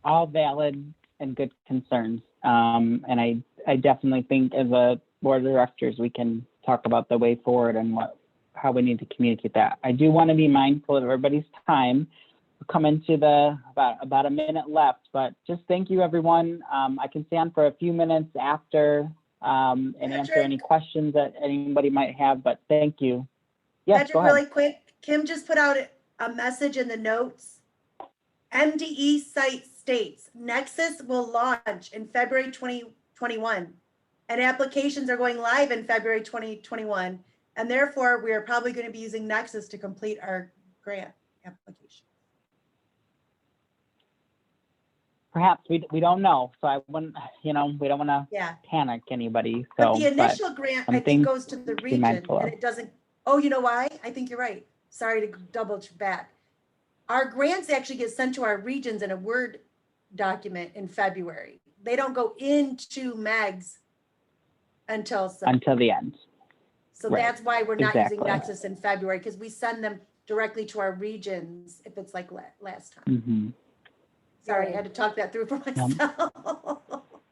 All valid and good concerns. And I definitely think as a board of directors, we can talk about the way forward and how we need to communicate that. I do want to be mindful of everybody's time. We're coming to about a minute left, but just thank you, everyone. I can stay on for a few minutes after and answer any questions that anybody might have, but thank you. Yes, Patrick, go ahead. really quick, Kim just put out a message in the notes. MDE site states Nexus will launch in February 2021, and applications are going live in February 2021, and therefore we are probably going to be using Nexus to complete our grant application. Perhaps we don't know, so I wouldn't, we don't want to panic anybody. So, but the initial grant, I think, goes to the region, and it doesn't. Oh, you know why? I think you're right. Sorry to double back. Our grants actually get sent to our regions in a Word document in February. They don't go into MAGs until the end. So right. That's why we're not exactly. using Nexus in February, because we send them directly to our regions if it's like last time. Mm-hmm. Sorry, I had to talk that through for myself.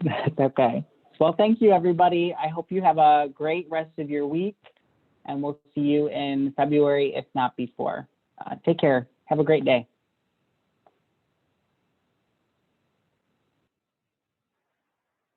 That's okay. Well, thank you, everybody. I hope you have a great rest of your week, and we'll see you in February, if not before. Take care. Have a great day.